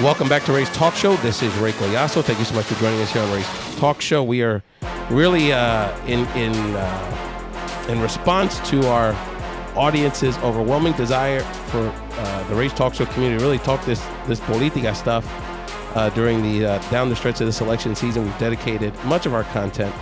Welcome back to Ray's Talk Show. This is Ray Collazo. Thank you so much for joining us here on Ray's Talk Show. We are really in response to our audience's overwhelming desire for the Ray's Talk Show community to really talk this politica stuff during the down the stretch of this election season. We've dedicated much of our content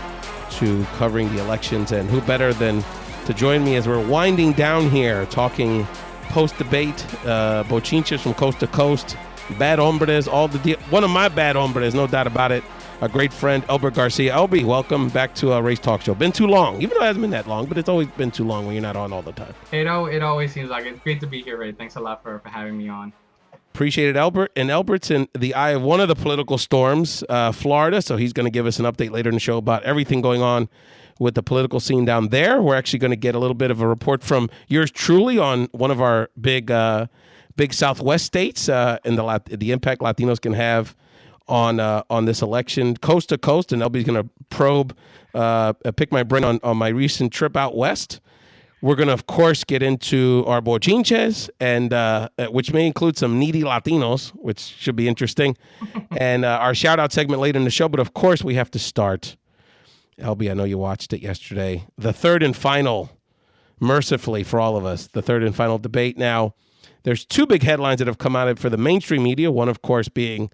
to covering the elections, and who better than to join me as we're winding down here, talking post-debate, bochinches from coast to coast, bad hombres, one of my bad hombres, no doubt about it, a great friend, Elbert Garcia. Elby, welcome back to Ray's Talk Show. Been too long, even though it hasn't been that long, but it's always been too long when you're not on all the time. It always seems like it's great to be here, Ray. Thanks a lot for having me on. Appreciate it, Elbert. And Elbert's in the eye of one of the political storms, Florida, so he's going to give us an update later in the show about everything going on with the political scene down there. We're actually going to get a little bit of a report from yours truly on one of our big Southwest states and the impact Latinos can have on this election, coast to coast. And Elby's going to probe, pick my brain on my recent trip out west. We're going to, of course, get into our bochinches, and which may include some needy Latinos, which should be interesting, and our shout-out segment later in the show. But, of course, we have to start. Elby, I know you watched it yesterday. The third and final, mercifully for all of us, the third and final debate. Now, there's two big headlines that have come out of it for the mainstream media. One, of course, being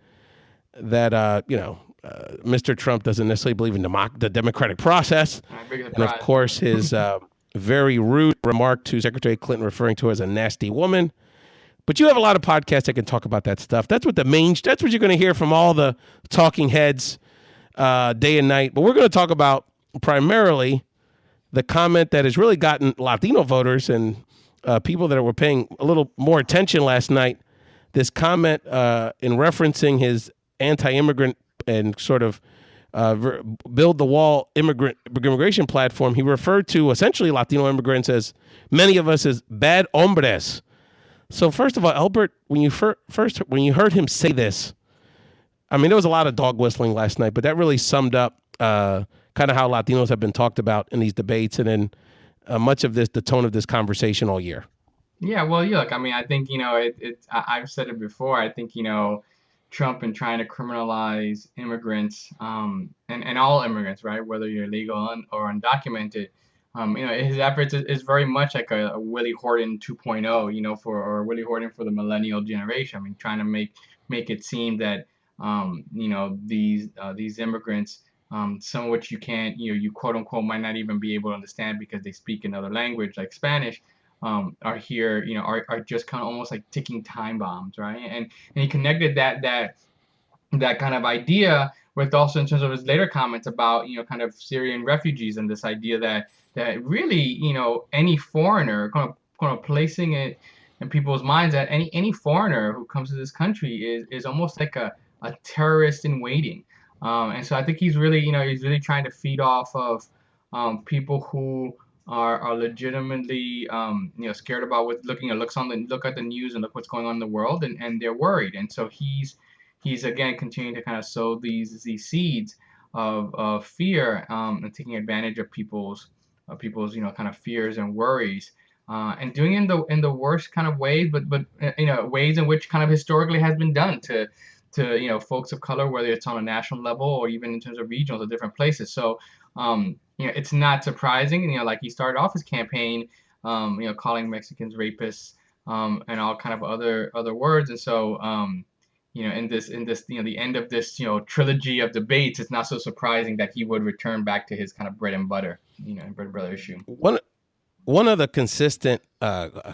that, Mr. Trump doesn't necessarily believe in the democratic process. And, of course, his very rude remark to Secretary Clinton referring to her as a nasty woman. But you have a lot of podcasts that can talk about that stuff. That's what you're going to hear from all the talking heads day and night. But we're going to talk about primarily the comment that has really gotten Latino voters and people that were paying a little more attention last night. This comment in referencing his anti-immigrant and sort of build the wall immigration platform. He referred to essentially Latino immigrants, as many of us, as bad hombres. So first of all, Elbert, when you heard him say this, I mean, there was a lot of dog whistling last night, but that really summed up kind of how Latinos have been talked about in these debates, and in much of the tone of this conversation all year. Yeah, well, look, I mean, I think, I've said it before. I think, Trump and trying to criminalize immigrants, and all immigrants, right, whether you're legal or undocumented, his efforts is very much like a Willie Horton 2.0, or Willie Horton for the millennial generation. I mean, trying to make it seem that, these immigrants, some of which you can't, you quote unquote might not even be able to understand because they speak another language like Spanish, are here, are just kind of almost like ticking time bombs, right? And he connected that kind of idea with also in terms of his later comments about, kind of Syrian refugees, and this idea that really, any foreigner, kind of placing it in people's minds that any foreigner who comes to this country is almost like a terrorist in waiting. And so I think he's really trying to feed off of people who are legitimately scared about what look at the news and look what's going on in the world, and they're worried. And so he's again continuing to kind of sow these seeds of fear, and taking advantage of people's kind of fears and worries, and doing it in the worst kind of ways, but ways in which kind of historically has been done to folks of color, whether it's on a national level or even in terms of regionals or different places. So it's not surprising, like he started off his campaign, calling Mexicans rapists, and all kind of other words. And so, in this, the end of this, trilogy of debates, it's not so surprising that he would return back to his kind of bread and butter, bread and butter issue. One of the consistent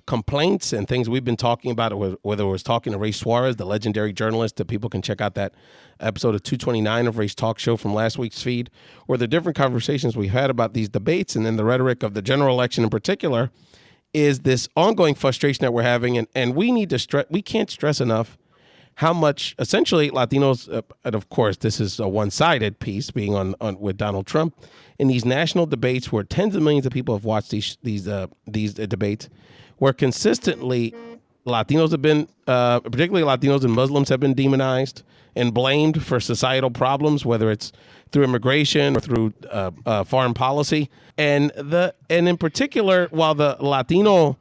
complaints and things we've been talking about, whether it was talking to Ray Suarez, the legendary journalist, that people can check out that episode of 229 of Ray's Talk Show from last week's feed, or the different conversations we've had about these debates, and then the rhetoric of the general election in particular, is this ongoing frustration that we're having. And we need to we can't stress enough how much essentially Latinos, and of course this is a one-sided piece being on with Donald Trump, in these national debates where tens of millions of people have watched these debates, where consistently Latinos have been, particularly Latinos and Muslims, have been demonized and blamed for societal problems, whether it's through immigration or through foreign policy, and in particular, while the Latino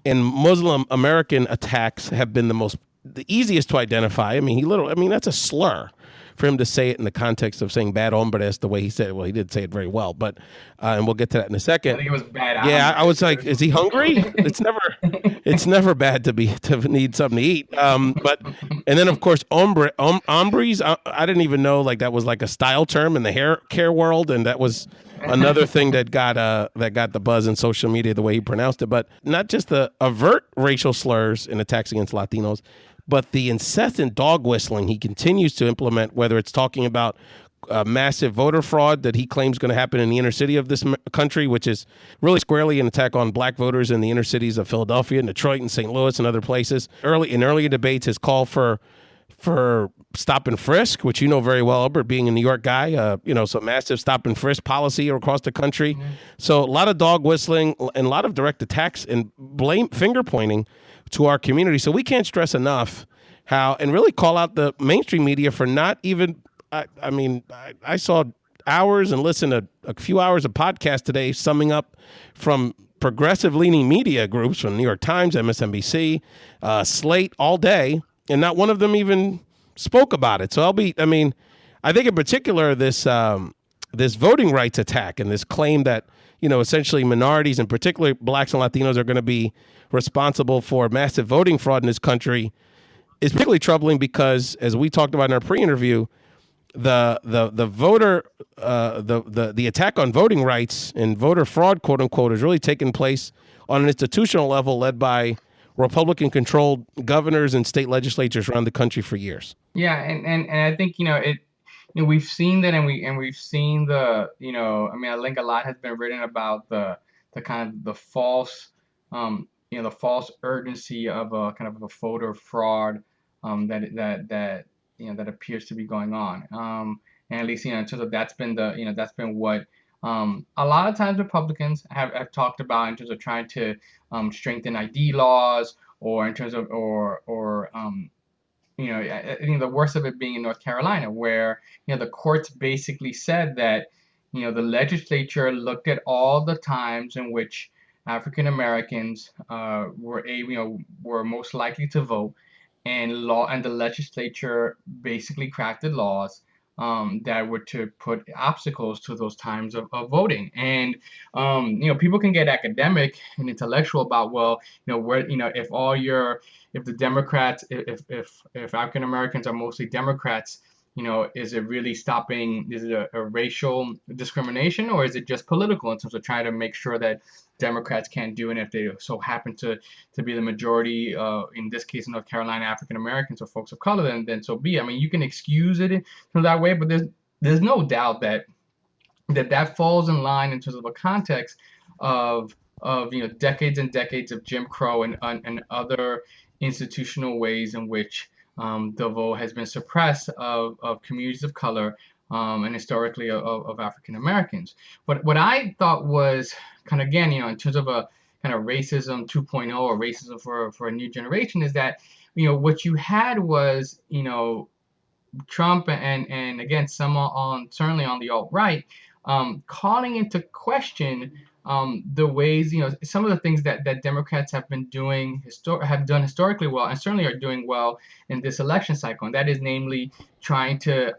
and Muslim American attacks have been the most the easiest to identify. I mean, that's a slur for him to say it in the context of saying bad hombres the way he said it. Well, he did say it very well, but and we'll get to that in a I second. think it was bad Yeah, I was hombres like, or is he hungry? something. It's never bad to need something to eat. But and then of course hombres. I didn't even know like that was like a style term in the hair care world, and that was another thing that got the buzz in social media the way he pronounced it. But not just the overt racial slurs and attacks against Latinos, but the incessant dog whistling he continues to implement, whether it's talking about massive voter fraud that he claims going to happen in the inner city of this country, which is really squarely an attack on black voters in the inner cities of Philadelphia, Detroit, and St. Louis and other places. Earlier debates, his call for stop and frisk, which you know very well, Albert, being a New York guy, so massive stop and frisk policy across the country. Mm-hmm. So a lot of dog whistling and a lot of direct attacks and finger pointing to our community. So we can't stress enough and really call out the mainstream media for not even, I saw hours and listened to a few hours of podcast today summing up from progressive leaning media groups from New York Times, MSNBC, Slate all day, and not one of them even spoke about it. So I think in particular this voting rights attack and this claim that, essentially minorities, and particularly blacks and Latinos, are going to be responsible for massive voting fraud in this country is particularly troubling because, as we talked about in our pre-interview, the attack on voting rights and voter fraud, quote unquote, is really taking place on an institutional level led by Republican-controlled governors and state legislatures around the country for years. Yeah, and I think we've seen that, and we've seen the I think a lot has been written about the kind of the false the false urgency of a kind of a voter fraud that appears to be going on. And at least in terms of that's been what a lot of times Republicans have talked about in terms of trying to strengthen ID laws, or in terms of I think the worst of it being in North Carolina, where the courts basically said that the legislature looked at all the times in which African Americans were most likely to vote, and the legislature basically crafted laws that were to put obstacles to those times of voting. And people can get academic and intellectual about, well, if the Democrats, if African Americans are mostly Democrats, is it really stopping? Is it a racial discrimination, or is it just political in terms of trying to make sure that Democrats can't do it? And if they so happen to be the majority, in this case in North Carolina, African Americans or folks of color, then so be it. I mean, you can excuse it in that way, but there's no doubt that falls in line in terms of a context of decades and decades of Jim Crow and other institutional ways in which the vote has been suppressed of communities of color, and historically of African Americans. But what I thought was kind of, again, in terms of a kind of racism 2.0, or racism for a new generation, is that what you had was Trump and again some certainly on the alt-right, calling into question the ways, some of the things that Democrats have been doing, have done historically well, and certainly are doing well in this election cycle. And that is namely trying to,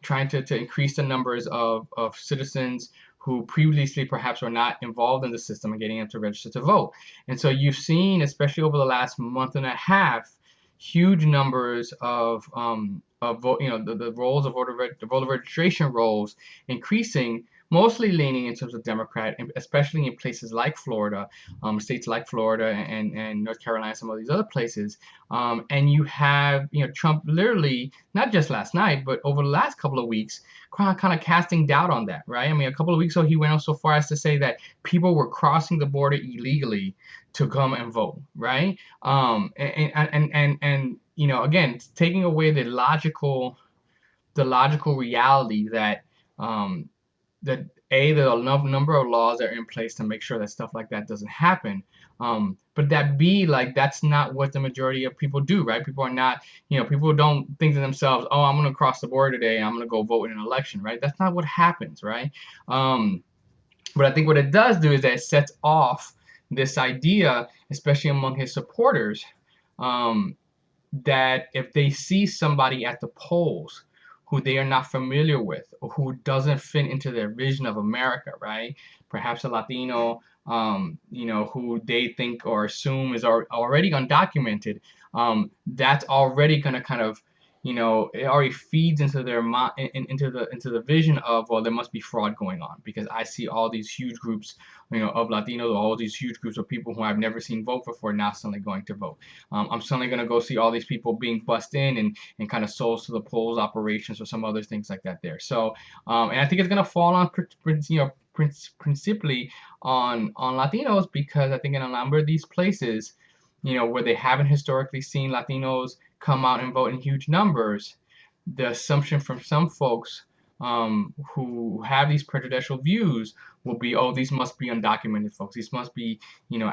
trying to increase the numbers of citizens who previously perhaps were not involved in the system and getting them to register to vote. And so you've seen, especially over the last month and a half, huge numbers of vote, the rolls of the voter registration rolls increasing, mostly leaning in terms of Democrat, especially in places like Florida, states like Florida and North Carolina, some of these other places. And you have, Trump literally, not just last night, but over the last couple of weeks, kind of casting doubt on that, right? I mean, a couple of weeks ago, he went on so far as to say that people were crossing the border illegally to come and vote, right? And again, taking away the logical reality that that the number of laws are in place to make sure that stuff like that doesn't happen. But that B, like, that's not what the majority of people do, right? People are not, people don't think to themselves, oh, I'm going to cross the border today and I'm going to go vote in an election, right? That's not what happens, right? But I think what it does do is that it sets off this idea, especially among his supporters, um, that if they see somebody at the polls who they are not familiar with or who doesn't fit into their vision of America, right? Perhaps a Latino, who they think or assume is already undocumented, that's already going to kind of, it already feeds into their mind, into the vision of, well, there must be fraud going on because I see all these huge groups, of Latinos, all these huge groups of people who I've never seen vote before now suddenly going to vote. I'm suddenly going to go see all these people being bussed in and kind of souls to the polls operations or some other things like that there. So, and I think it's going to fall on, principally on Latinos because I think in a number of these places, where they haven't historically seen Latinos come out and vote in huge numbers, the assumption from some folks who have these prejudicial views will be, oh, these must be undocumented folks. These must be,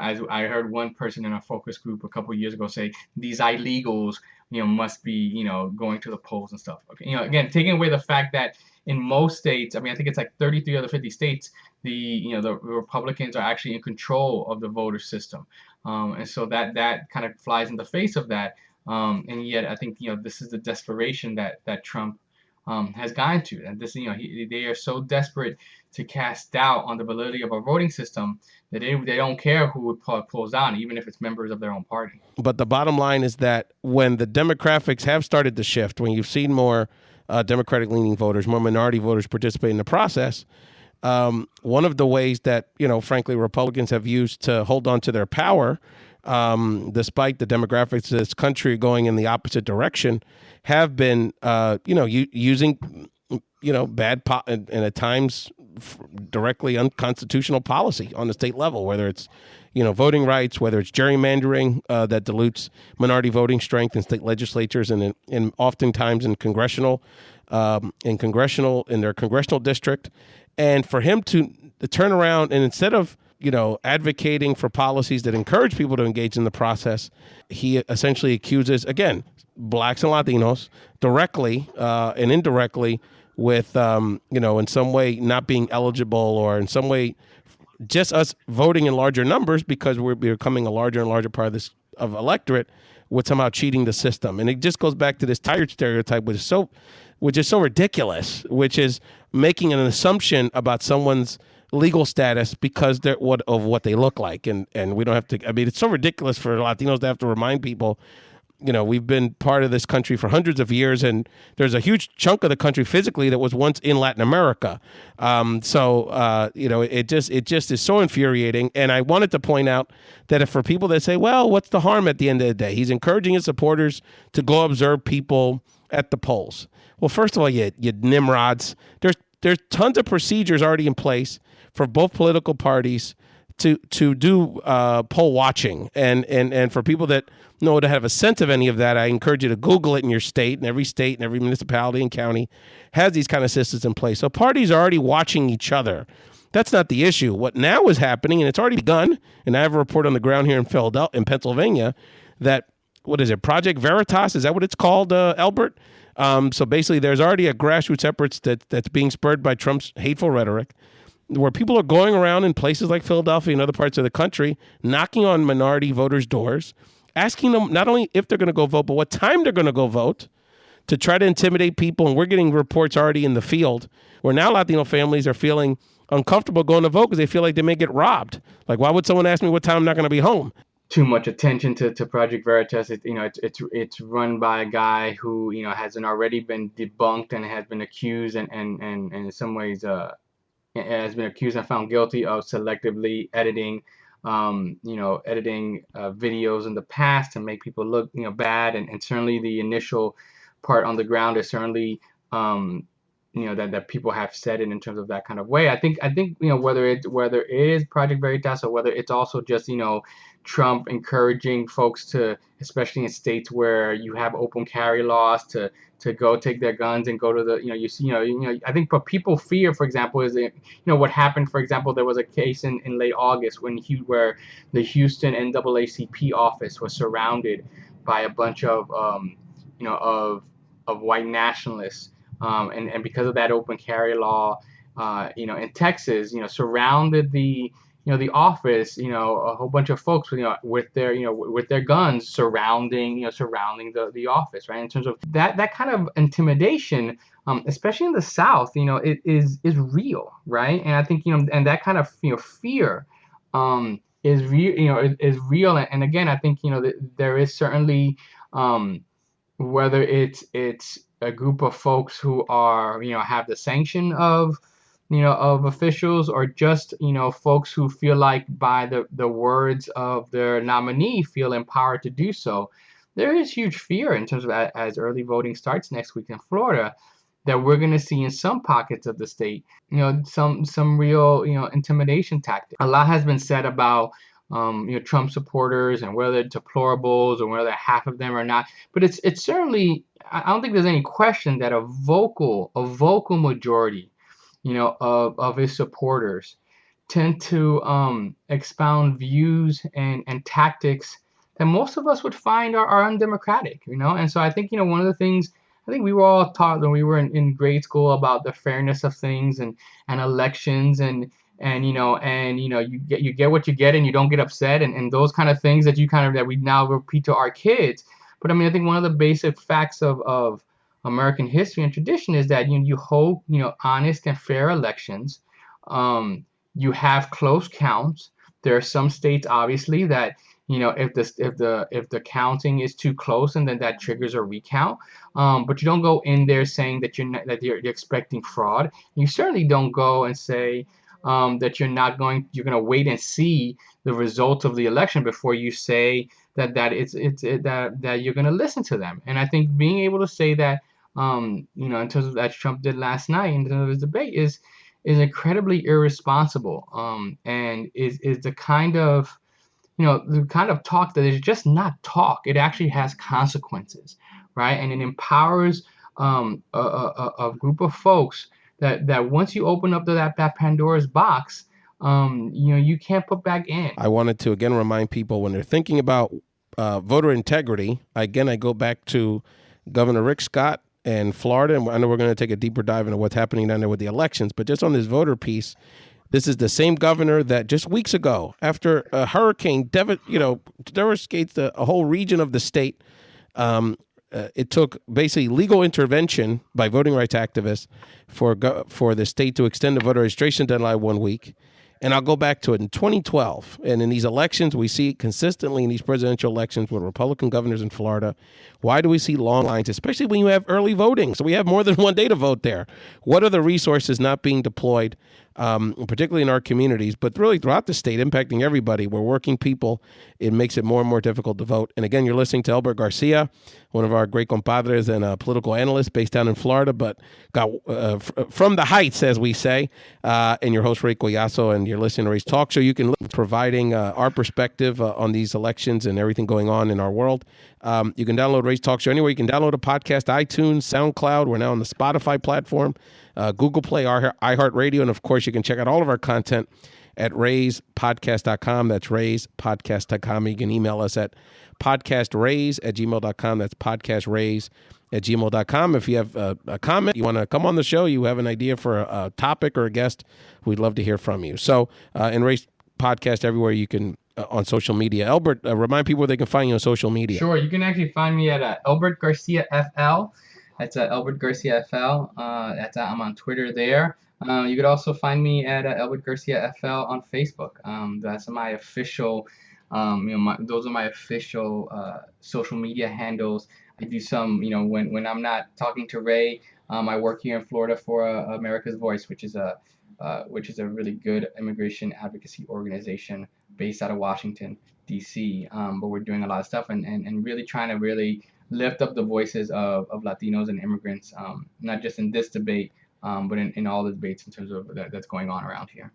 as I heard one person in a focus group a couple of years ago say, these illegals, must be, going to the polls and stuff. Okay, again, taking away the fact that in most states, I mean, I think it's like 33 out of 50 states, the Republicans are actually in control of the voter system, and so that kind of flies in the face of that. And yet, I think this is the desperation that Trump has gotten to, and this they are so desperate to cast doubt on the validity of our voting system that they don't care who pulls down, even if it's members of their own party. But the bottom line is that when the demographics have started to shift, when you've seen more Democratic leaning voters, more minority voters participate in the process, one of the ways that, frankly, Republicans have used to hold on to their power, despite the demographics of this country going in the opposite direction, have been, using, bad and at times directly unconstitutional policy on the state level, whether it's, voting rights, whether it's gerrymandering that dilutes minority voting strength in state legislatures and oftentimes in their congressional district. And for him to turn around and instead of, advocating for policies that encourage people to engage in the process, he essentially accuses, again, blacks and Latinos directly and indirectly with, in some way not being eligible or in some way just us voting in larger numbers because we're becoming a larger and larger part of electorate with somehow cheating the system. And it just goes back to this tired stereotype, which is so ridiculous, which is making an assumption about someone's legal status because of what they look like. And we don't have to, I mean, it's so ridiculous for Latinos to have to remind people, we've been part of this country for hundreds of years, and there's a huge chunk of the country physically that was once in Latin America. It just is so infuriating. And I wanted to point out that if for people that say, well, what's the harm at the end of the day? He's encouraging his supporters to go observe people at the polls. Well, first of all, you nimrods, there's tons of procedures already in place for both political parties to do poll watching, and for people that know to have a sense of any of that, I encourage you to Google it in your state, and every municipality and county has these kind of systems in place. So parties are already watching each other. That's not the issue. What now is happening, and it's already begun, and I have a report on the ground here in Pennsylvania, that, what is it, Project Veritas? Is that what it's called, Elbert? So basically, there's already a grassroots efforts that's being spurred by Trump's hateful rhetoric, where people are going around in places like Philadelphia and other parts of the country, knocking on minority voters' doors, asking them not only if they're going to go vote, but what time they're going to go vote, to try to intimidate people. And we're getting reports already in the field where now Latino families are feeling uncomfortable going to vote because they feel like they may get robbed. Like, why would someone ask me what time I'm not going to be home? Too much attention to Project Veritas. It's run by a guy who hasn't already been debunked and has been accused and in some ways has been accused and found guilty of selectively editing videos in the past to make people look bad, and certainly the initial part on the ground is certainly that people have said it in terms of that kind of way. I think whether it is Project Veritas or whether it's also just Trump encouraging folks to, especially in states where you have open carry laws, to go take their guns and go to the I think what people fear, for example, is that what happened. For example, there was a case in late August where the Houston NAACP office was surrounded by a bunch of of white nationalists, and because of that open carry law, in Texas, surrounded the the office, a whole bunch of folks, with their guns surrounding the office, right? In terms of that kind of intimidation, especially in the South, it is real, right? And I think, and that kind of, fear, is real, is real. And again, I think, there is certainly, whether it's a group of folks who are, have the sanction of officials, or just, folks who feel like by the words of their nominee feel empowered to do so. There is huge fear in terms of, as early voting starts next week in Florida, that we're going to see in some pockets of the state, some real, intimidation tactics. A lot has been said about, Trump supporters, and whether they're deplorables or whether half of them are not. But it's certainly, I don't think there's any question that a vocal majority, of his supporters tend to, expound views and tactics that most of us would find are undemocratic, And so I think, one of the things, I think we were all taught when we were in grade school about the fairness of things, and elections, and you get what you get, and you don't get upset, and those kind of things that we now repeat to our kids. But I mean, I think one of the basic facts of American history and tradition is that you hold, honest and fair elections. You have close counts. There are some states, obviously, that, if the counting is too close, and then that triggers a recount. But you don't go in there saying that you're expecting fraud. You certainly don't go and say, that you're going to wait and see the results of the election before you say that you're going to listen to them. And I think being able to say that, in terms of that Trump did last night in terms of his debate is incredibly irresponsible, and is the kind of talk that is just not talk. It actually has consequences, right? And it empowers, a group of folks that once you open up that Pandora's box, you can't put back in. I wanted to again remind people, when they're thinking about voter integrity, I go back to Governor Rick Scott in Florida, and I know we're going to take a deeper dive into what's happening down there with the elections, but just on this voter piece, this is the same governor that just weeks ago, after a hurricane devastates a whole region of the state, it took basically legal intervention by voting rights activists for the state to extend the voter registration deadline 1 week. And I'll go back to it in 2012. And in these elections, we see consistently in these presidential elections with Republican governors in Florida, why do we see long lines, especially when you have early voting? So we have more than 1 day to vote there. What are the resources not being deployed, particularly in our communities, but really throughout the state, impacting everybody? We're working people. It makes it more and more difficult to vote. And again, you're listening to Elbert Garcia, one of our great compadres and a political analyst based down in Florida, but got from the heights, as we say, and your host, Ray Collazo, and you're listening to Ray's Talk Show. You can providing our perspective on these elections and everything going on in our world. You can download Ray's Talk Show anywhere. You can download a podcast, iTunes, SoundCloud. We're now on the Spotify platform, Google Play, iHeartRadio, and of course, you can check out all of our content at rayspodcast.com. That's rayspodcast.com. You can email us at podcastrays@gmail.com. That's podcastrays@gmail.com. If you have a comment, you want to come on the show, you have an idea for a topic or a guest, we'd love to hear from you. So, in Ray's Podcast everywhere you can on social media. Elbert, remind people where they can find you on social media. Sure, you can actually find me at Elbert Garcia FL. That's Elbert Garcia FL. I'm on Twitter there. You could also find me at Elbert Garcia FL on Facebook. That's my official, those are my official social media handles. I do some, when I'm not talking to Ray, I work here in Florida for America's Voice, which is a really good immigration advocacy organization based out of Washington, D.C. But we're doing a lot of stuff and really trying to really lift up the voices of Latinos and immigrants, not just in this debate, but in all the debates in terms of that's going on around here.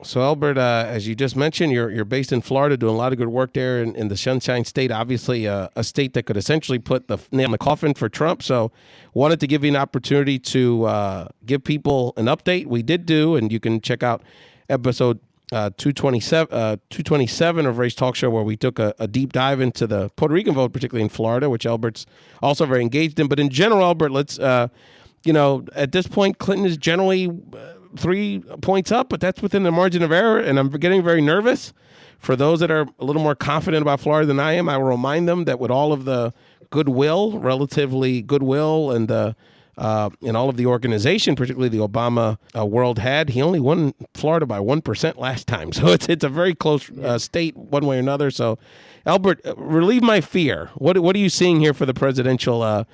So, Elbert, as you just mentioned, you're based in Florida, doing a lot of good work there in the Sunshine State, obviously a state that could essentially put the nail in the coffin for Trump. So wanted to give you an opportunity to give people an update. We did do, and you can check out episode 227 of Ray's Talk Show, where we took a deep dive into the Puerto Rican vote, particularly in Florida, which Elbert's also very engaged in. But in general, Elbert, let's, at this point, Clinton is generally points up, but that's within the margin of error, and I'm getting very nervous. For those that are a little more confident about Florida than I am, I will remind them that with all of the relatively goodwill, and all of the organization, particularly the Obama world had, he only won Florida by 1% last time. So it's a very close state one way or another. So, Elbert, relieve my fear. What are you seeing here for the presidential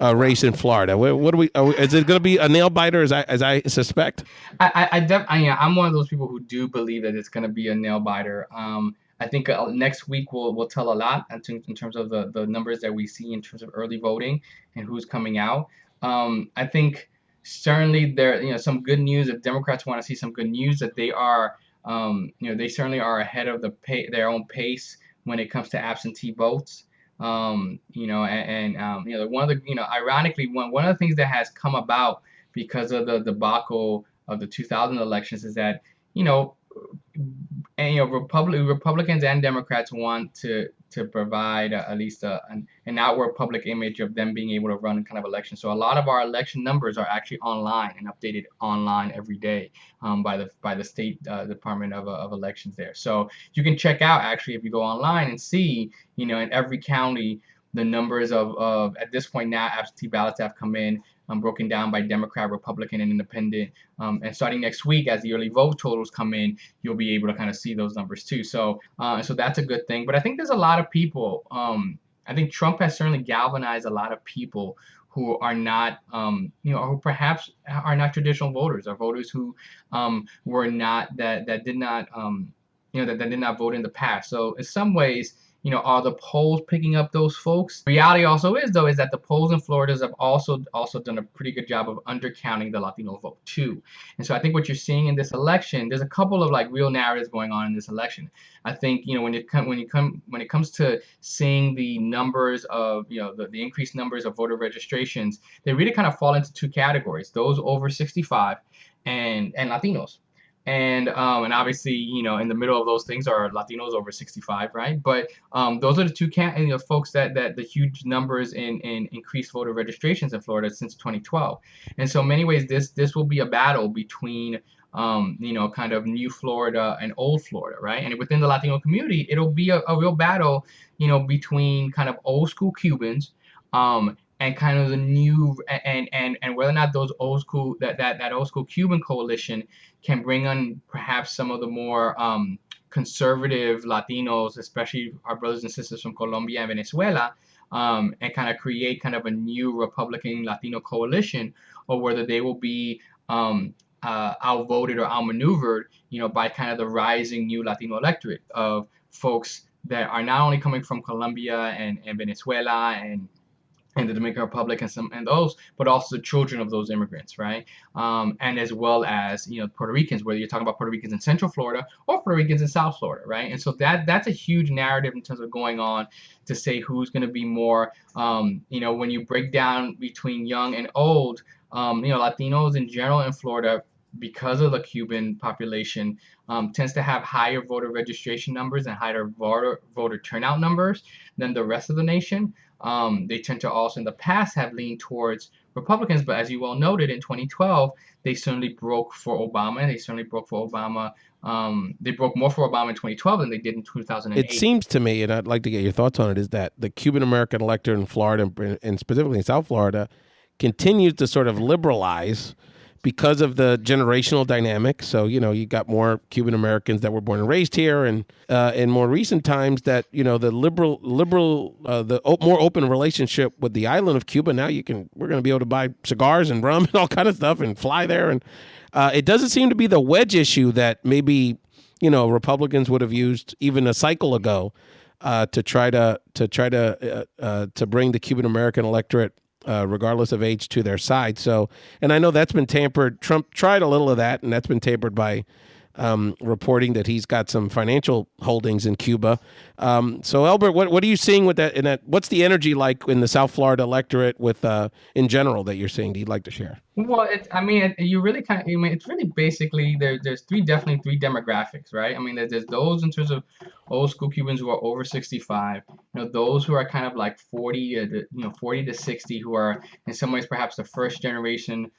race in Florida? What do we? Is it going to be a nail biter, as I suspect? Yeah, I'm one of those people who do believe that it's going to be a nail biter. I think next week will tell a lot in terms of the numbers that we see in terms of early voting and who's coming out. I think certainly there, some good news. If Democrats want to see some good news, that they are, they certainly are ahead of their own pace when it comes to absentee votes. One of the, ironically, one of the things that has come about because of the debacle of the 2000 elections is that, you know, Republicans and Democrats want to provide at least an outward public image of them being able to run kind of elections. So a lot of our election numbers are actually online and updated online every day by the State Department of Elections there. So you can check out actually if you go online and see, in every county the numbers of at this point now absentee ballots have come in, broken down by Democrat, Republican, and Independent. And starting next week, as the early vote totals come in, you'll be able to kind of see those numbers too. So that's a good thing. But I think there's a lot of people. I think Trump has certainly galvanized a lot of people who are not, who perhaps are not traditional voters, or voters who were not that did not, that did not vote in the past. So in some ways, are the polls picking up those folks? Reality also is, though, is that the polls in Florida have also done a pretty good job of undercounting the Latino vote too. And so I think what you're seeing in this election, there's a couple of like real narratives going on in this election. I think when it comes to seeing the numbers of the increased numbers of voter registrations, they really kind of fall into two categories: those over 65 and Latinos. And obviously, in the middle of those things are Latinos over 65, right? But those are the two folks that the huge numbers in increased voter registrations in Florida since 2012. And so in many ways, this will be a battle between kind of new Florida and old Florida, right? And within the Latino community, it'll be a real battle, between kind of old school Cubans, and kind of the new, and whether or not those old school that old school Cuban coalition can bring on perhaps some of the more conservative Latinos, especially our brothers and sisters from Colombia and Venezuela, and kind of create kind of a new Republican Latino coalition, or whether they will be outvoted or outmaneuvered, by kind of the rising new Latino electorate of folks that are not only coming from Colombia and Venezuela and the Dominican Republic and those, but also the children of those immigrants, right? And as well as Puerto Ricans, whether you're talking about Puerto Ricans in Central Florida or Puerto Ricans in South Florida, right? And so that's a huge narrative in terms of going on to say who's going to be more, when you break down between young and old, Latinos in general in Florida, because of the Cuban population, tends to have higher voter registration numbers and higher voter turnout numbers than the rest of the nation. They tend to also in the past have leaned towards Republicans, but as you well noted, in 2012, they certainly broke for Obama. They certainly broke for Obama. They broke more for Obama in 2012 than they did in 2008. It seems to me, and I'd like to get your thoughts on it, is that the Cuban American electorate in Florida, and specifically in South Florida, continues to sort of liberalize because of the generational dynamic. So, you got more Cuban Americans that were born and raised here, and in more recent times that, the more open relationship with the island of Cuba. Now we're going to be able to buy cigars and rum and all kind of stuff and fly there. And it doesn't seem to be the wedge issue that maybe, Republicans would have used even a cycle ago to try to bring the Cuban American electorate, regardless of age, to their side. So, and I know that's been tampered. Trump tried a little of that, and that's been tampered by reporting that he's got some financial holdings in Cuba. So, Elbert, what are you seeing with that? And what's the energy like in the South Florida electorate with in general that you're seeing? Do you like to share? Well, you really it's really basically there's definitely three demographics, right? I mean, there's those in terms of old school Cubans who are over 65, those who are kind of like 40 to 60, who are in some ways perhaps the first generation,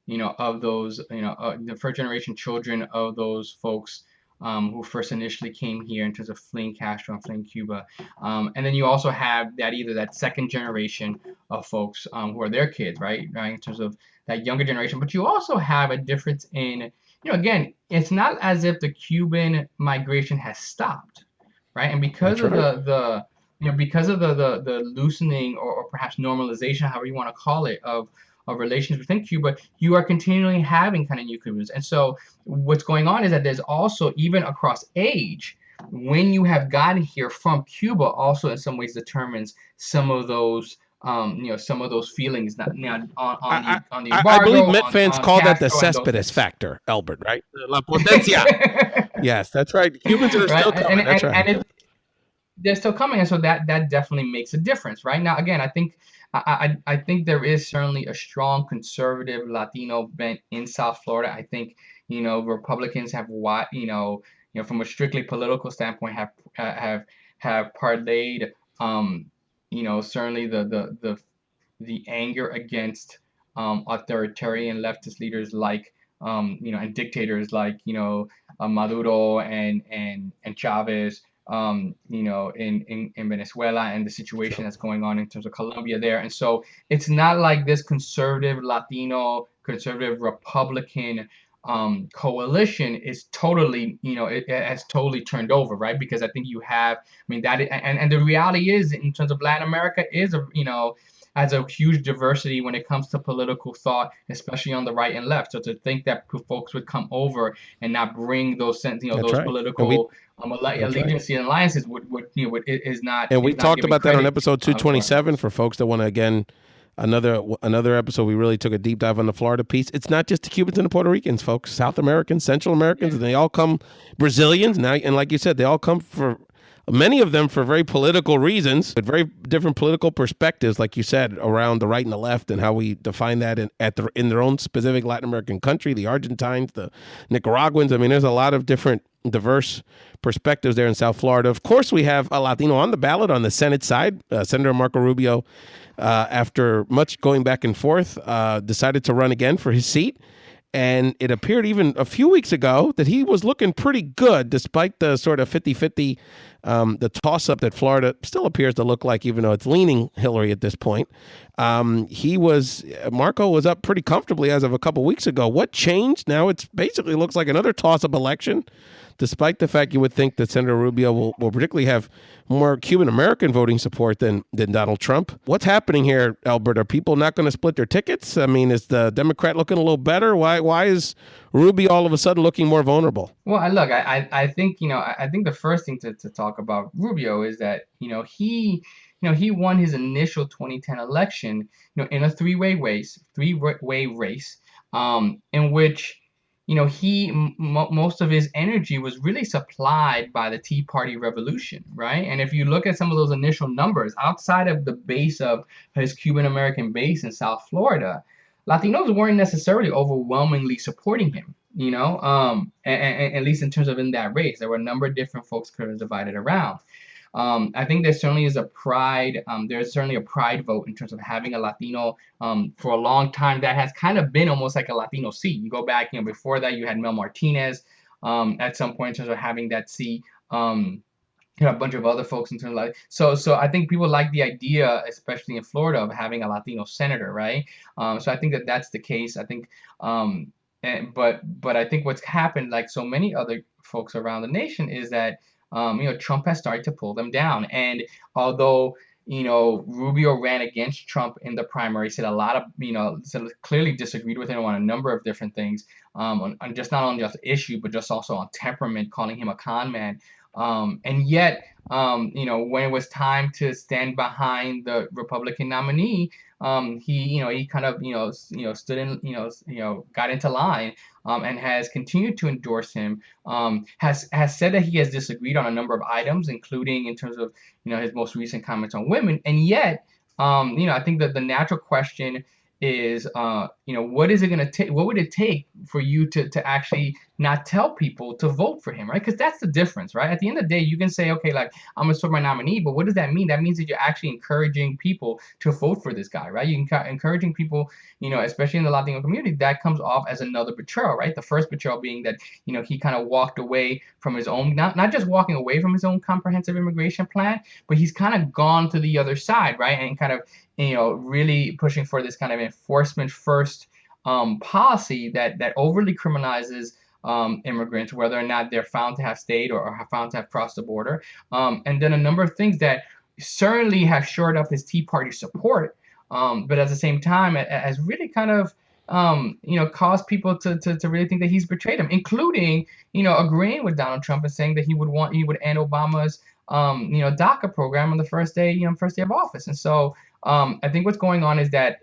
of those, the first generation children of those folks who first initially came here in terms of fleeing Castro and fleeing Cuba. And then you also have that either that second generation of folks who are their kids, right? Right, in terms of that younger generation. But you also have a difference in, again, it's not as if the Cuban migration has stopped, right? And because That's of right. because of the loosening or perhaps normalization, however you want to call it, of relations within Cuba, you are continually having kind of new Cubans. And so what's going on is that there's also, even across age, when you have gotten here from Cuba, also in some ways determines some of those some of those feelings I, on the I embargo, believe Met fans on call that the Castro and those Cespedes things. factor, Albert, right? La potencia. Yes, that's right. Cubans are Right, still coming. That's right. they're still coming, and so that definitely makes a difference, right? Now, again, I think there is certainly a strong conservative Latino bent in South Florida. I think Republicans have from a strictly political standpoint have parlayed certainly the anger against authoritarian leftist leaders like and dictators like Maduro and Chavez in Venezuela, and the situation Sure. that's going on in terms of Colombia there. And so it's not like this conservative Latino, conservative Republican coalition is totally, it has totally turned over, right? Because I think you have, I mean, and the reality is, in terms of Latin America, is has a huge diversity when it comes to political thought, especially on the right and left. So to think that folks would come over and not bring those That's those right. And we political that's right. allegiance and alliances And we is not talked giving about that on credit episode to our 227 folks. for folks that want to, again, another episode. We really took a deep dive on the Florida piece. It's not just the Cubans and the Puerto Ricans, folks. South Americans, Central Americans, Yeah. and they all come, Brazilians now, and like you said, they all come for, many of them for very political reasons, but very different political perspectives, like you said, around the right and the left, and how we define that in their own specific Latin American country. The Argentines, the Nicaraguans. I mean, there's a lot of different diverse perspectives there in South Florida. Of course, we have a Latino on the ballot on the Senate side. Senator Marco Rubio, after much going back and forth, decided to run again for his seat. And it appeared even a few weeks ago that he was looking pretty good, despite the sort of 50-50, the toss-up that Florida still appears to look like, even though it's leaning Hillary at this point. Marco was up pretty comfortably as of a couple weeks ago. What changed? Now it's basically looks like another toss-up election, despite the fact you would think that Senator Rubio will particularly have more Cuban American voting support than Donald Trump. What's happening here, Albert? Are people not going to split their tickets? I mean, is the Democrat looking a little better? Why is Rubio all of a sudden looking more vulnerable? Well, I think I think the first thing to talk about Rubio is that he won his initial 2010 election in a three-way race in which most of his energy was really supplied by the Tea Party revolution, right? And if you look at some of those initial numbers outside of the base of his Cuban American base in South Florida, Latinos weren't necessarily overwhelmingly supporting him, at least in terms of in that race. There were a number of different folks could have divided around. I think there certainly is a pride. There's certainly a pride vote in terms of having a Latino for a long time that has kind of been almost like a Latino seat. You go back, before that you had Mel Martinez at some point in terms of having that seat. A bunch of other folks in terms of so I think people like the idea, especially in Florida, of having a Latino senator, right? So I think that's the case. I think, but I think what's happened, like so many other folks around the nation, is that Trump has started to pull them down. And although Rubio ran against Trump in the primary, said a lot of said clearly disagreed with him on a number of different things, on just not on the issue, but just also on temperament, calling him a con man. And yet, when it was time to stand behind the Republican nominee, he kind of, stood in, got into line, and has continued to endorse him. Has said that he has disagreed on a number of items, including in terms of, his most recent comments on women. And yet, I think that the natural question is, what is it going to take? What would it take for you to actually not tell people to vote for him, right? Because that's the difference, right? At the end of the day, you can say, okay, like I'm gonna support my nominee, but what does that mean? That means that you're actually encouraging people to vote for this guy, right? You can encouraging people, especially in the Latino community, that comes off as another betrayal, right? The first betrayal being that he kind of walked away from his own, not just walking away from his own comprehensive immigration plan, but he's kind of gone to the other side, right? And kind of really pushing for this kind of enforcement first policy that overly criminalizes immigrants, whether or not they're found to have stayed or have found to have crossed the border, and then a number of things that certainly have shored up his Tea Party support, but at the same time, it has really kind of caused people to really think that he's betrayed them, including agreeing with Donald Trump and saying that he would end Obama's DACA program on the first day of office. And so I think what's going on is that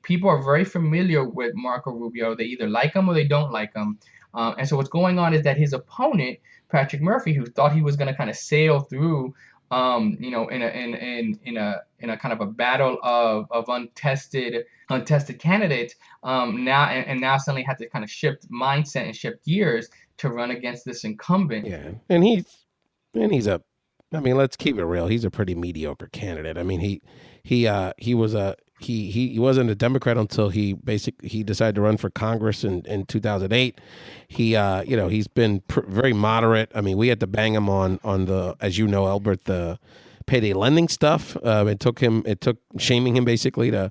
people are very familiar with Marco Rubio. They either like him or they don't like him. And so what's going on is that his opponent, Patrick Murphy, who thought he was going to kind of sail through, in a kind of a battle of untested candidates, now suddenly had to kind of shift mindset and shift gears to run against this incumbent. Yeah, and he's a, I mean, let's keep it real. He's a pretty mediocre candidate. I mean, he wasn't a Democrat until he decided to run for Congress in 2008. He's been very moderate. I mean, we had to bang him on the, as you know, Elbert, the payday lending stuff. It took shaming him basically to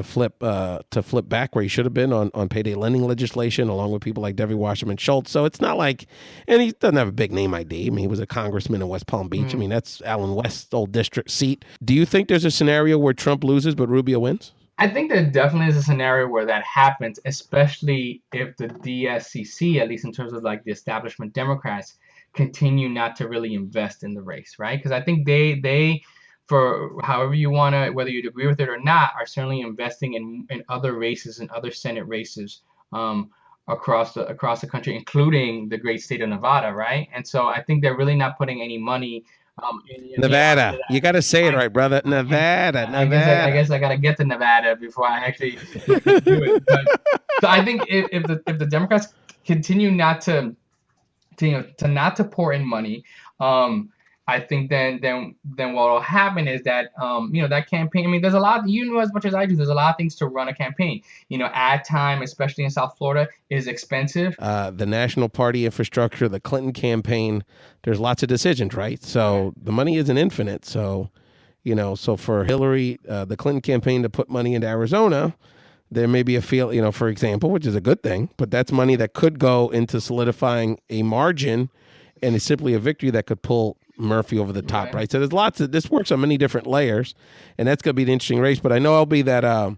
flip back where he should have been on payday lending legislation, along with people like Debbie Wasserman Schultz. So it's not like, and he doesn't have a big name ID. I mean, he was a congressman in West Palm Beach. I mean, that's Alan West's old district seat. Do you think there's a scenario where Trump loses but Rubio wins? I think there definitely is a scenario where that happens, especially if the DSCC, at least in terms of like the establishment Democrats, continue not to really invest in the race, right? Because I think they for however you want to, whether you'd agree with it or not, are certainly investing in other races and other Senate races across the country, including the great state of Nevada, right? And so I think they're really not putting any money in Nevada. You got to say it right, brother. Nevada. I guess I got to get to Nevada before I actually do it. But, so I think if the Democrats continue not to not to pour in money, I think then what will happen is that that campaign. I mean, there's a lot. As much as I do, there's a lot of things to run a campaign. Ad time, especially in South Florida, is expensive. The national party infrastructure, the Clinton campaign. There's lots of decisions, right? So the money isn't infinite. So so for Hillary, the Clinton campaign to put money into Arizona, there may be a field, for example, which is a good thing, but that's money that could go into solidifying a margin, and it's simply a victory that could pull Murphy over the top, right? So there's this works on many different layers, and that's going to be an interesting race. But I know, LB, that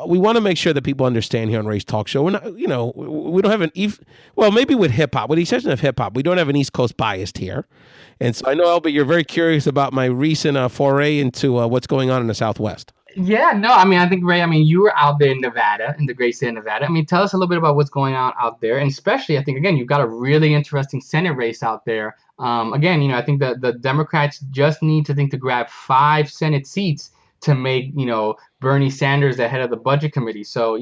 we want to make sure that people understand here on Race Talk Show. We're not, we don't have maybe with hip hop, with the exception of hip hop, we don't have an East Coast bias here. And so I know, LB, you're very curious about my recent foray into what's going on in the Southwest. Yeah, no, I mean, I think, Ray, you were out there in Nevada, in the great state of Nevada. I mean, tell us a little bit about what's going on out there. And especially, I think, again, you've got a really interesting Senate race out there. Again, I think that the Democrats just need to grab 5 Senate seats to make, Bernie Sanders the head of the budget committee. So,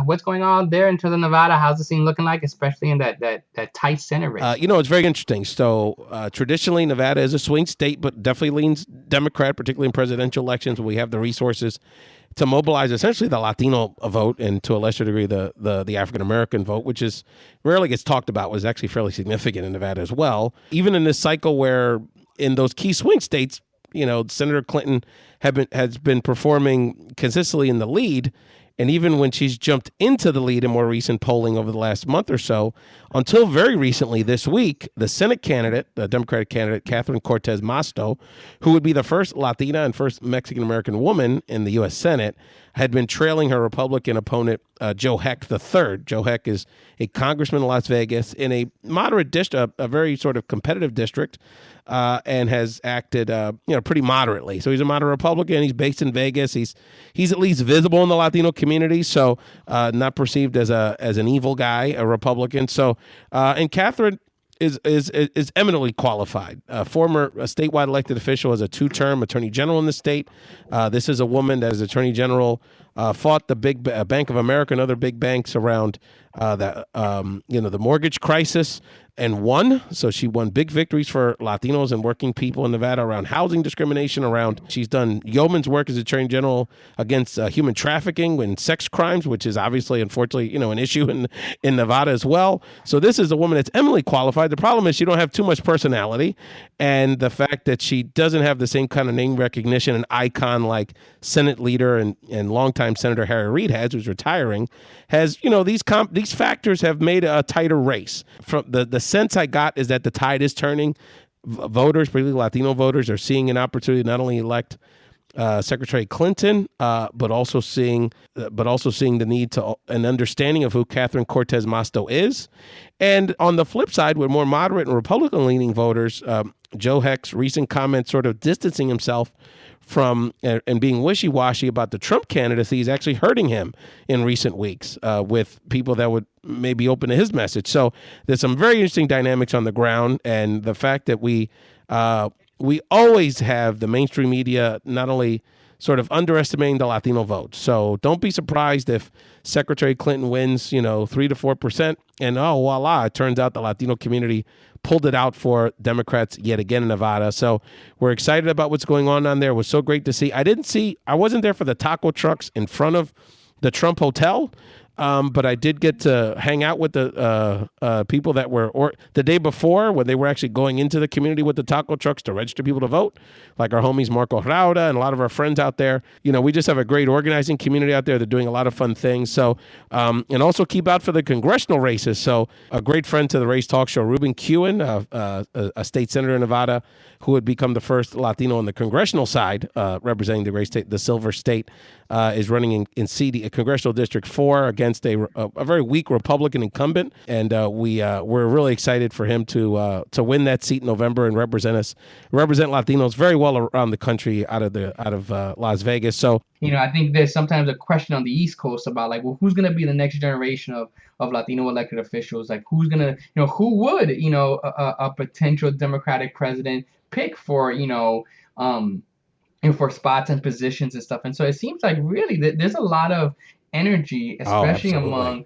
what's going on there in terms of Nevada? How's the scene looking like, especially in that tight Senate race? It's very interesting. So traditionally, Nevada is a swing state, but definitely leans Democrat, particularly in presidential elections, where we have the resources to mobilize essentially the Latino vote, and to a lesser degree the African American vote, which is rarely gets talked about, was actually fairly significant in Nevada as well. Even in this cycle where in those key swing states, Senator Clinton has been performing consistently in the lead, and even when she's jumped into the lead in more recent polling over the last month or so, until very recently this week, the Senate candidate, the Democratic candidate, Catherine Cortez Masto, who would be the first Latina and first Mexican-American woman in the U.S. Senate, had been trailing her Republican opponent, Joe Heck III. Joe Heck is a congressman in Las Vegas in a moderate district, a very sort of competitive district, and has acted, pretty moderately. So he's a moderate Republican. He's based in Vegas. He's at least visible in the Latino community, so not perceived as an evil guy, a Republican. So, and Catherine is eminently qualified. Former statewide elected official, as a 2-term attorney general in the state. This is a woman that, as attorney general, fought the big Bank of America and other big banks around the mortgage crisis, and won. So she won big victories for Latinos and working people in Nevada around housing discrimination. She's done yeoman's work as Attorney General against human trafficking and sex crimes, which is obviously, unfortunately, an issue in Nevada as well. So this is a woman that's eminently qualified. The problem is she don't have too much personality, and the fact that she doesn't have the same kind of name recognition and icon like Senate leader and longtime Senator Harry Reid has, who's retiring, has these factors have made a tighter race. From the sense I got is that the tide is turning. Voters, particularly Latino voters, are seeing an opportunity to not only elect Secretary Clinton, but also seeing the need to an understanding of who Catherine Cortez Masto is. And on the flip side, with more moderate and Republican-leaning voters, Joe Heck's recent comments sort of distancing himself from and being wishy-washy about the Trump candidacy is actually hurting him in recent weeks with people that would maybe open to his message. So there's some very interesting dynamics on the ground, and the fact that we always have the mainstream media not only sort of underestimating the Latino vote. So don't be surprised if Secretary Clinton wins, 3 to 4%, and voila, it turns out the Latino community pulled it out for Democrats yet again in Nevada. So we're excited about what's going on there. It was so great to see. I wasn't there for the taco trucks in front of the Trump Hotel, but I did get to hang out with the people that were the day before when they were actually going into the community with the taco trucks to register people to vote, like our homies Marco Rauda and a lot of our friends out there. We just have a great organizing community out there. They're doing a lot of fun things. So, and also keep out for the congressional races. So a great friend to the Race Talk Show, Ruben Kewen, a state senator in Nevada, who would become the first Latino on the congressional side, representing the Silver State, is running in CD, Congressional District 4 against a very weak Republican incumbent, and we're really excited for him to win that seat in November and represent Latinos very well around the country out of Las Vegas. So I think there's sometimes a question on the East Coast about like, well, who's going to be the next generation of Latino elected officials? Like, who's going to, who would, a potential Democratic president pick for, for spots and positions and stuff. And so it seems like really there's a lot of energy, especially among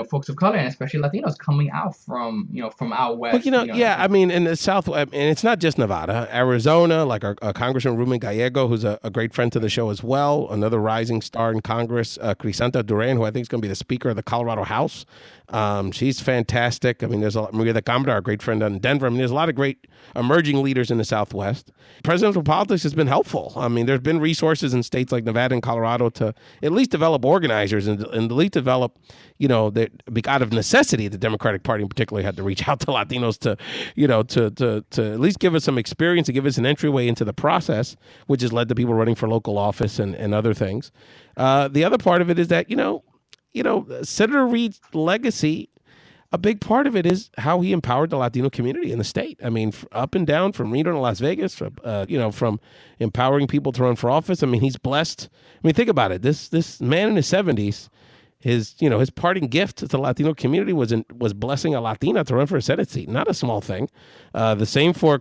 folks of color and especially Latinos coming out from out west. I mean, in the South, and it's not just Nevada, Arizona, like our Congressman Ruben Gallego, who's a great friend to the show as well, another rising star in Congress, Crisanta Duran, who I think is going to be the Speaker of the Colorado House. She's fantastic. I mean, there's Maria de Cambra, our great friend in Denver. I mean, there's a lot of great emerging leaders in the Southwest. Presidential politics has been helpful. I mean, there's been resources in states like Nevada and Colorado to at least develop organizers and at least develop, out of necessity, the Democratic Party in particular had to reach out to Latinos to at least give us some experience and give us an entryway into the process, which has led to people running for local office and other things. The other part of it is that, Senator Reid's legacy, a big part of it is how he empowered the Latino community in the state. I mean, up and down, from Reno to Las Vegas, from empowering people to run for office. I mean, he's blessed. I mean, think about it. This man in his 70s, his parting gift to the Latino community was blessing a Latina to run for a Senate seat. Not a small thing. The same for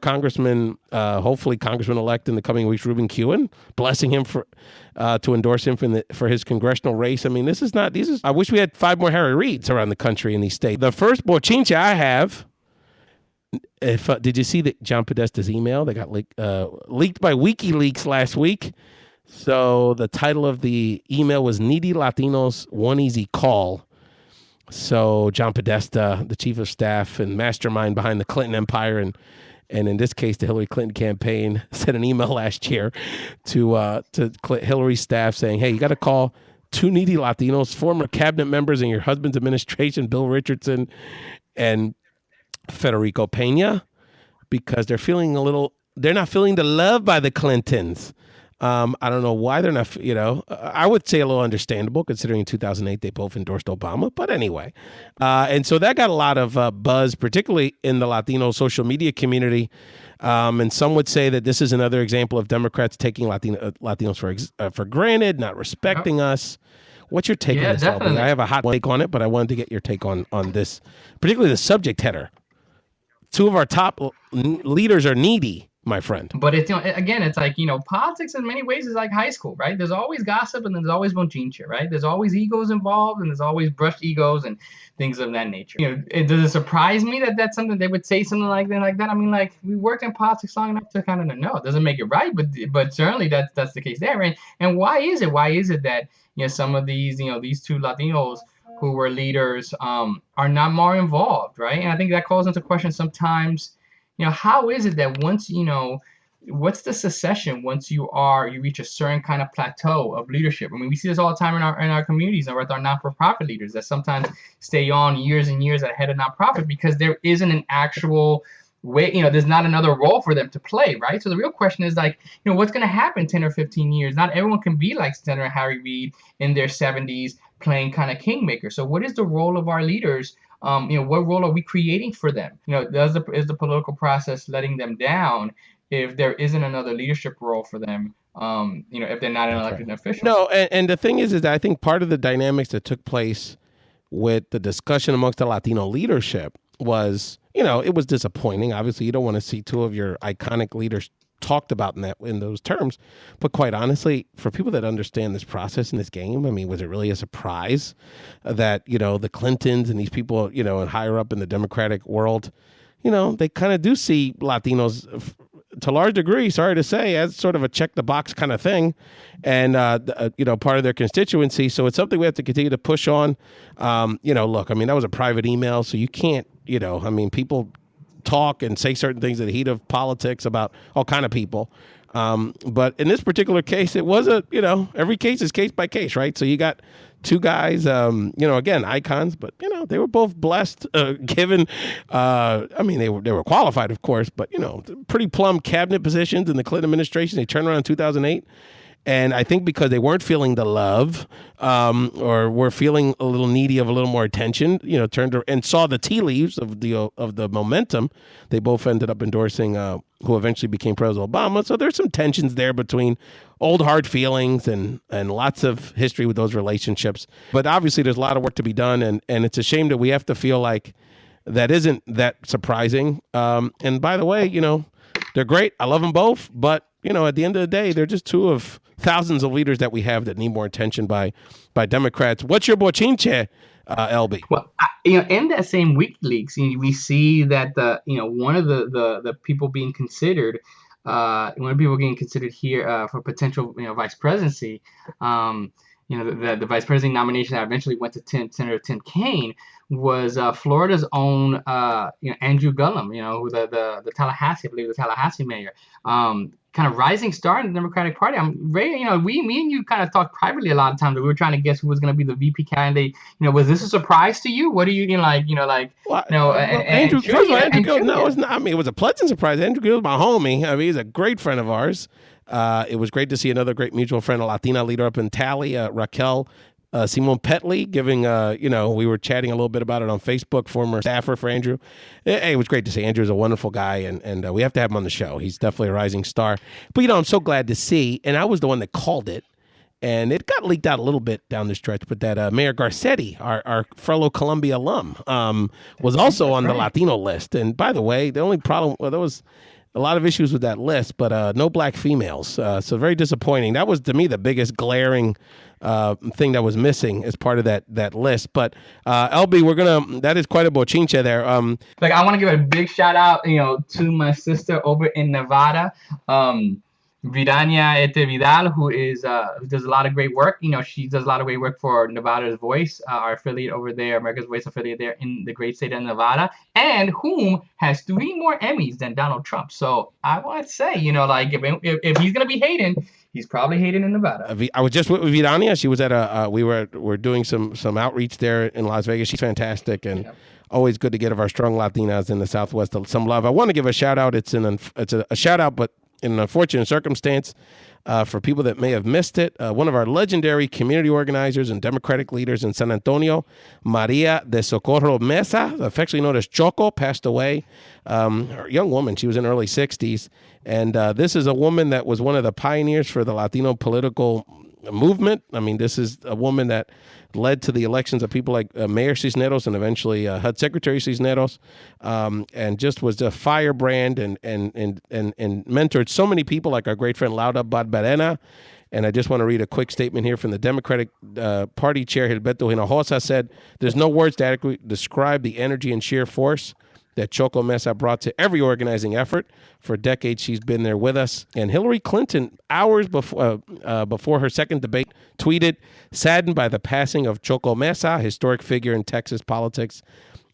hopefully Congressman-elect in the coming weeks, Ruben Kewen, blessing him to endorse him for his congressional race. I mean, I wish we had 5 more Harry Reids around the country in these states. The first bochincha I have, did you see John Podesta's email that got leaked by WikiLeaks last week? So the title of the email was Needy Latinos, One Easy Call. So John Podesta, the chief of staff and mastermind behind the Clinton empire, and in this case, the Hillary Clinton campaign, sent an email last year to Hillary's staff saying, hey, you got to call 2 needy Latinos, former cabinet members in your husband's administration, Bill Richardson and Federico Pena, because they're not feeling the love by the Clintons. I don't know why they're not, I would say a little understandable considering in 2008 they both endorsed Obama. But anyway, and so that got a lot of buzz, particularly in the Latino social media community. And some would say that this is another example of Democrats taking Latinos for granted, not respecting us. What's your take on this, Albert? I have a hot take on it, but I wanted to get your take on this, particularly the subject header. 2 of our top leaders are needy. my friend. But it's, again, it's like, politics in many ways is like high school, right? There's always gossip and there's always bochinche, right? There's always egos involved and there's always brushed egos and things of that nature. Does it surprise me that that's something they would say something like that? I mean, like, we worked in politics long enough to kind of know. It doesn't make it right, but certainly that's the case there. And why is it? Why is it that some of these these two Latinos who were leaders are not more involved, right? And I think that calls into question sometimes. How is it that once what's the succession once you reach a certain kind of plateau of leadership? I mean, we see this all the time in our communities or with our not-for-profit leaders that sometimes stay on years and years ahead of nonprofit because there isn't an actual way, there's not another role for them to play, right? So the real question is like, what's going to happen 10 or 15 years? Not everyone can be like Senator Harry Reid in their 70s playing kind of kingmaker. So what is the role of our leaders? What role are we creating for them? Is the political process letting them down if there isn't another leadership role for them, if they're not an elected official? No, and the thing is that I think part of the dynamics that took place with the discussion amongst the Latino leadership was, it was disappointing. Obviously, you don't want to see two of your iconic leaders talked about in those terms. But quite honestly, for people that understand this process in this game, I mean, was it really a surprise that, the Clintons and these people, and higher up in the Democratic world, they kind of do see Latinos to a large degree, sorry to say, as sort of a check the box kind of thing and, part of their constituency. So it's something we have to continue to push on. Look, I mean, that was a private email, so you can't, people talk and say certain things in the heat of politics about all kind of people. But in this particular case, it was every case is case by case, right? So you got two guys, again, icons, but, they were both blessed, given, they were qualified, of course, but, pretty plum cabinet positions in the Clinton administration. They turned around in 2008. And I think because they weren't feeling the love, or were feeling a little needy of a little more attention, turned and saw the tea leaves of the momentum, they both ended up endorsing who eventually became President Obama. So there's some tensions there between old hard feelings and lots of history with those relationships. But obviously there's a lot of work to be done, and it's a shame that we have to feel like that isn't that surprising. And by the way, they're great. I love them both, but at the end of the day, they're just two of thousands of leaders that we have that need more attention by Democrats. What's your bochinche, LB? Well, in that same WikiLeaks, we see that one of the people being considered, here for potential vice presidency, the vice presidency nomination that eventually went to Senator Tim Kaine was Florida's own Andrew Gillum, who the Tallahassee, I believe the Tallahassee mayor, kind of rising star in the Democratic Party. Ray, me and you kind of talked privately a lot of times that we were trying to guess who was going to be the VP candidate. Was this a surprise to you? What do you Andrew? First of all, Andrew Gillum. No, it's not. I mean, it was a pleasant surprise. Andrew Gillum's my homie. I mean, he's a great friend of ours. It was great to see another great mutual friend, a Latina leader up in Tally, Raquel Simon Petley, giving, we were chatting a little bit about it on Facebook, former staffer for Andrew. It was great to see. Andrew's a wonderful guy, and we have to have him on the show. He's definitely a rising star. But, I'm so glad to see, and I was the one that called it, and it got leaked out a little bit down the stretch, but that Mayor Garcetti, our fellow Columbia alum, was also on the Latino list. And by the way, the only problem, there was a lot of issues with that list, but no black females. So very disappointing. That was, to me, the biggest glaring thing that was missing as part of that list. But LB, that is quite a bochinche there. I want to give a big shout out, to my sister over in Nevada, Vidania Vidal, who does a lot of great work. She does a lot of great work for Nevada's Voice, our affiliate over there, America's Voice affiliate there in the great state of Nevada, and whom has 3 more Emmys than Donald Trump. So I want to say, if he's gonna be hating, he's probably hating in Nevada. I was just with Vidania. She was at we're doing some outreach there in Las Vegas. She's fantastic, and always good to get of our strong Latinas in the Southwest some love. I want to give a shout out. It's a shout out, but in an unfortunate circumstance, for people that may have missed it, one of our legendary community organizers and Democratic leaders in San Antonio, Maria de Socorro Mesa, affectionately known as Choco, passed away. A young woman, she was in her early 60s. And this is a woman that was one of the pioneers for the Latino political movement. I mean, this is a woman that led to the elections of people like Mayor Cisneros and eventually HUD Secretary Cisneros, and just was a firebrand and mentored so many people like our great friend Laura Barberena. And I just want to read a quick statement here from the Democratic Party Chair, Gilberto Hinojosa, said, "There's no words to adequately describe the energy and sheer force that Choco Mesa brought to every organizing effort. For decades, she's been there with us." And Hillary Clinton, hours before her second debate, tweeted, "Saddened by the passing of Choco Mesa, historic figure in Texas politics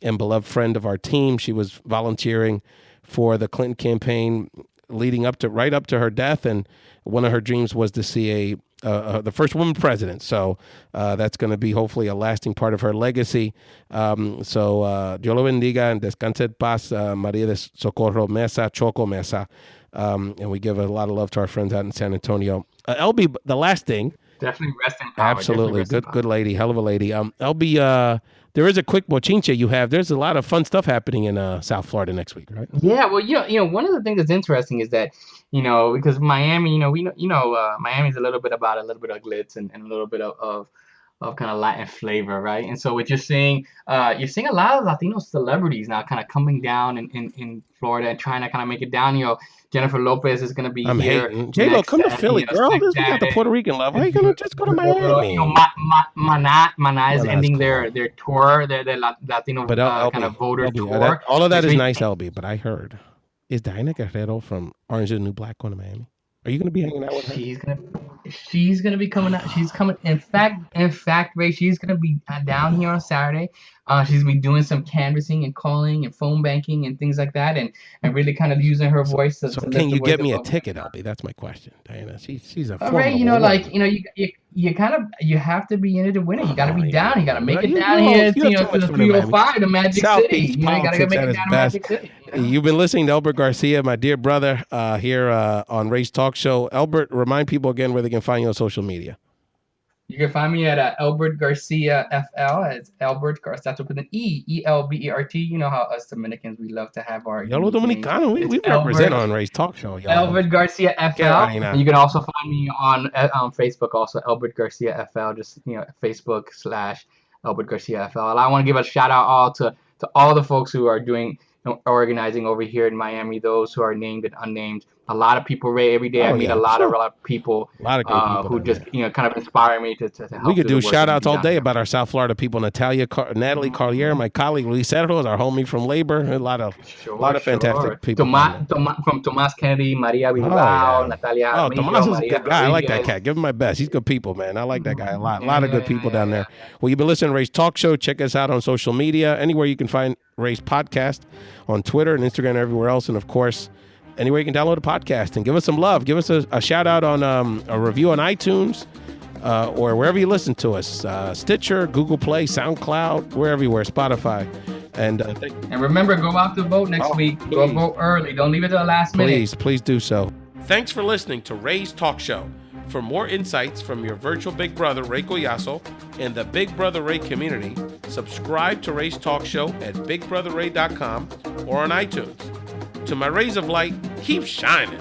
and beloved friend of our team. She was volunteering for the Clinton campaign leading up to her death, and one of her dreams was to see the first woman president. So that's going to be hopefully a lasting part of her legacy. So Dios lo bendiga and descanse en paz, Maria de Socorro Mesa, Choco Mesa." And we give a lot of love to our friends out in San Antonio. LB, the last thing. Definitely rest in power. Absolutely. Good lady. Hell of a lady. LB, there is a quick bochinche you have. There's a lot of fun stuff happening in South Florida next week, right? Yeah, well, one of the things that's interesting is that, because Miami, Miami's a little bit of glitz and a little bit of kind of Latin flavor, right? And so you're seeing a lot of Latino celebrities now kind of coming down in Florida and trying to kind of make it down. Jennifer Lopez is going to be here. J-Lo, come to Philly, girl. We got the Puerto Rican love. Why are you going to just go to Miami? Maná is ending their tour, their Latino kind of voter tour. All of that is nice, LB, but I heard, is Diana Guerrero from Orange is the New Black going to Miami? Are you going to be hanging out with her? She's gonna be coming out. She's coming. In fact, Ray, she's gonna be down here on Saturday. She's gonna be doing some canvassing and calling and phone banking and things like that, and really kind of using her voice. So can you get me a ticket, LB? That's my question, Diana. She's a Ray, you have to be in it to win it. You got to be down. You got to make it down here to the 305, the Magic City. You got to make it down to Magic City. You've been listening to Elbert Garcia, my dear brother, here on Ray's Talk Show. Elbert, remind people again where they can find you on social media. You can find me at Elbert Garcia FL. It's Elbert Garcia. That's with an Elbert. You know how us Dominicans, we love to have our. Yolo Dominicano. We represent on Ray's Talk Show. Elbert Garcia FL. And you can also find me on Facebook, also Elbert Garcia FL. Just Facebook / Elbert Garcia FL. And I want to give a shout out to all the folks who are doing organizing over here in Miami. Those who are named and unnamed. A lot of people, Ray. Every day I meet a lot of people, who just kind of inspire me to help. We could do shout outs all day about our South Florida people. Natalie Carlier, my colleague Luis Cerro is our homie from labor. A lot of fantastic people. From Tomas Kennedy, Maria Bilbao, Natalia. Tomas is a good guy. I like that cat. Give him my best. He's good people, man. I like that guy a lot. A lot of good people down there. Well, you've been listening to Ray's Talk Show. Check us out on social media. Anywhere you can find Ray's podcast, on Twitter and Instagram and everywhere else. And of course, anywhere you can download a podcast and give us some love. Give us a shout out on a review on iTunes or wherever you listen to us. Stitcher, Google Play, SoundCloud, we're everywhere, Spotify. And remember, go out to vote next week. Please. Go vote early. Don't leave it to the last minute. Please do so. Thanks for listening to Ray's Talk Show. For more insights from your virtual Big Brother, Ray Collazo, and the Big Brother Ray community, subscribe to Ray's Talk Show at BigBrotherRay.com or on iTunes. To my rays of light, keep shining.